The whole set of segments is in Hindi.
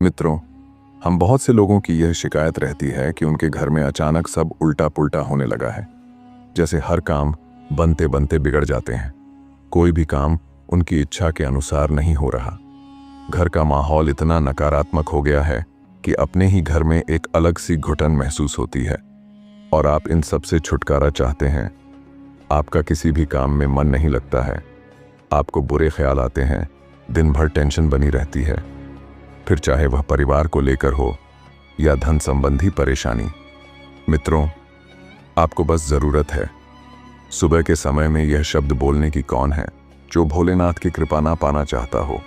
मित्रों, हम बहुत से लोगों की यह शिकायत रहती है कि उनके घर में अचानक सब उल्टा पुल्टा होने लगा है। जैसे हर काम बनते बनते बिगड़ जाते हैं। कोई भी काम उनकी इच्छा के अनुसार नहीं हो रहा। घर का माहौल इतना नकारात्मक हो गया है कि अपने ही घर में एक अलग सी घुटन महसूस होती है और आप इन सब से छुटकारा चाहते हैं। आपका किसी भी काम में मन नहीं लगता है, आपको बुरे ख्याल आते हैं, दिन भर टेंशन बनी रहती है, फिर चाहे वह परिवार को लेकर हो या धन संबंधी परेशानी। मित्रों, आपको बस जरूरत है सुबह के समय में यह शब्द बोलने की। कौन है जो भोलेनाथ की कृपा ना पाना चाहता हो?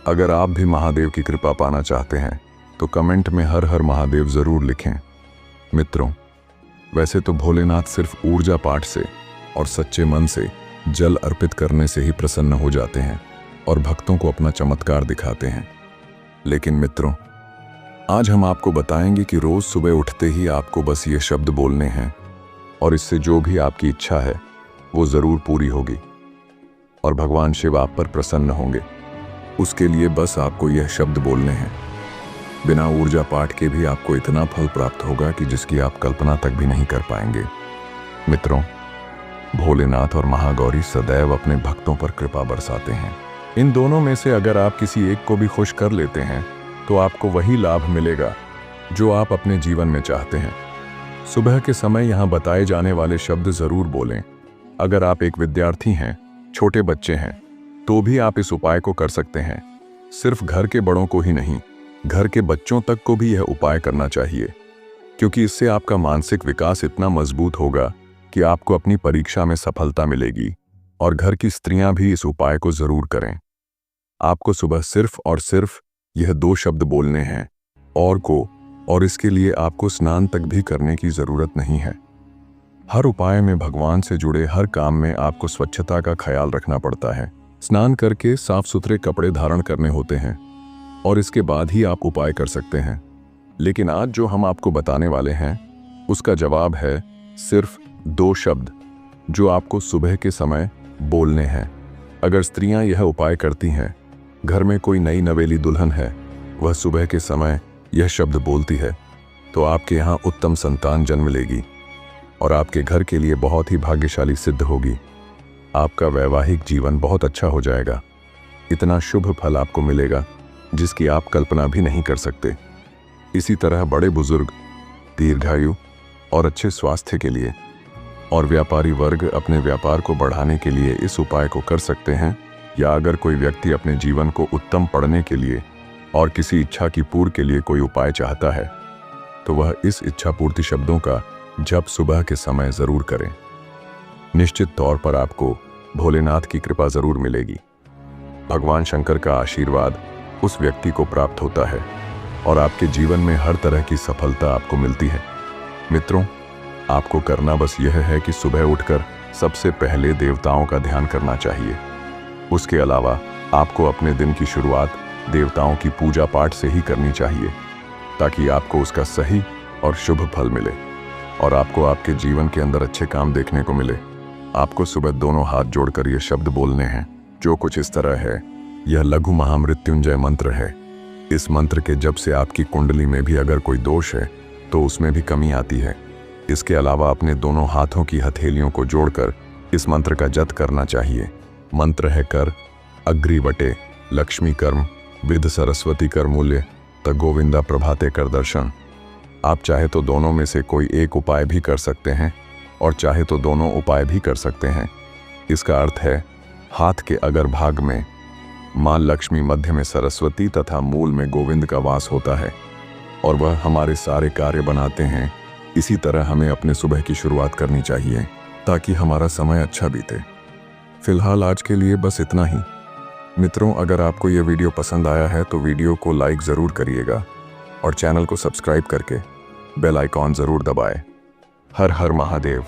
अगर आप भी महादेव की कृपा पाना चाहते हैं तो कमेंट में हर हर महादेव जरूर लिखें। मित्रों, वैसे तो भोलेनाथ सिर्फ ऊर्जा पाठ से और सच्चे मन से जल अर्पित करने से ही प्रसन्न हो जाते हैं और भक्तों को अपना चमत्कार दिखाते हैं। लेकिन मित्रों, आज हम आपको बताएंगे कि रोज सुबह उठते ही आपको बस ये शब्द बोलने हैं और इससे जो भी आपकी इच्छा है वो जरूर पूरी होगी और भगवान शिव आप पर प्रसन्न होंगे। उसके लिए बस आपको यह शब्द बोलने हैं। बिना ऊर्जा पाठ के भी आपको इतना फल प्राप्त होगा कि जिसकी आप कल्पना तक भी नहीं कर पाएंगे। मित्रों, भोलेनाथ और महागौरी सदैव अपने भक्तों पर कृपा बरसाते हैं। इन दोनों में से अगर आप किसी एक को भी खुश कर लेते हैं तो आपको वही लाभ मिलेगा जो आप अपने जीवन में चाहते हैं। सुबह के समय यहाँ बताए जाने वाले शब्द जरूर बोलें। अगर आप एक विद्यार्थी हैं, छोटे बच्चे हैं, तो भी आप इस उपाय को कर सकते हैं। सिर्फ घर के बड़ों को ही नहीं, घर के बच्चों तक को भी यह उपाय करना चाहिए, क्योंकि इससे आपका मानसिक विकास इतना मजबूत होगा कि आपको अपनी परीक्षा में सफलता मिलेगी। और घर की स्त्रियां भी इस उपाय को जरूर करें। आपको सुबह सिर्फ और सिर्फ यह 2 शब्द बोलने हैं और इसके लिए आपको स्नान तक भी करने की जरूरत नहीं है। हर उपाय में भगवान से जुड़े हर काम में आपको स्वच्छता का ख्याल रखना पड़ता है। स्नान करके साफ सुथरे कपड़े धारण करने होते हैं और इसके बाद ही आप उपाय कर सकते हैं। लेकिन आज जो हम आपको बताने वाले हैं उसका जवाब है सिर्फ 2 शब्द जो आपको सुबह के समय बोलने हैं। अगर स्त्रियां यह उपाय करती हैं, घर में कोई नई नवेली दुल्हन है, वह सुबह के समय यह शब्द बोलती है, तो आपके यहाँ उत्तम संतान जन्म लेगी और आपके घर के लिए बहुत ही भाग्यशाली सिद्ध होगी। आपका वैवाहिक जीवन बहुत अच्छा हो जाएगा। इतना शुभ फल आपको मिलेगा जिसकी आप कल्पना भी नहीं कर सकते। इसी तरह बड़े बुजुर्ग दीर्घायु और अच्छे स्वास्थ्य के लिए और व्यापारी वर्ग अपने व्यापार को बढ़ाने के लिए इस उपाय को कर सकते हैं। या अगर कोई व्यक्ति अपने जीवन को उत्तम पढ़ने के लिए और किसी इच्छा की पूर्ति के लिए कोई उपाय चाहता है तो वह इस इच्छा पूर्ति शब्दों का जप सुबह के समय जरूर करें। निश्चित तौर पर आपको भोलेनाथ की कृपा जरूर मिलेगी। भगवान शंकर का आशीर्वाद उस व्यक्ति को प्राप्त होता है और आपके जीवन में हर तरह की सफलता आपको मिलती है। मित्रों, आपको करना बस यह है कि सुबह उठकर सबसे पहले देवताओं का ध्यान करना चाहिए। उसके अलावा आपको अपने दिन की शुरुआत देवताओं की पूजा पाठ से ही करनी चाहिए ताकि आपको उसका सही और शुभ फल मिले और आपको आपके जीवन के अंदर अच्छे काम देखने को मिले। आपको सुबह दोनों हाथ जोड़कर ये शब्द बोलने हैं, जो कुछ इस तरह है। यह लघु महामृत्युंजय मंत्र है। इस मंत्र के जप से आपकी कुंडली में भी अगर कोई दोष है तो उसमें भी कमी आती है। इसके अलावा अपने दोनों हाथों की हथेलियों को जोड़कर इस मंत्र का जप करना चाहिए। मंत्र है कर अग्रिवटे लक्ष्मी कर्म विद सरस्वती कर मूल्य त गोविंदा प्रभाते कर दर्शन। आप चाहे तो दोनों में से कोई एक उपाय भी कर सकते हैं और चाहे तो दोनों उपाय भी कर सकते हैं। इसका अर्थ है हाथ के अगर भाग में मां लक्ष्मी, मध्य में सरस्वती तथा मूल में गोविंद का वास होता है और वह हमारे सारे कार्य बनाते हैं। इसी तरह हमें अपने सुबह की शुरुआत करनी चाहिए ताकि हमारा समय अच्छा बीते। फिलहाल आज के लिए बस इतना ही। मित्रों, अगर आपको यह वीडियो पसंद आया है तो वीडियो को लाइक ज़रूर करिएगा और चैनल को सब्सक्राइब करके बेल आइकॉन ज़रूर दबाएं। हर हर महादेव।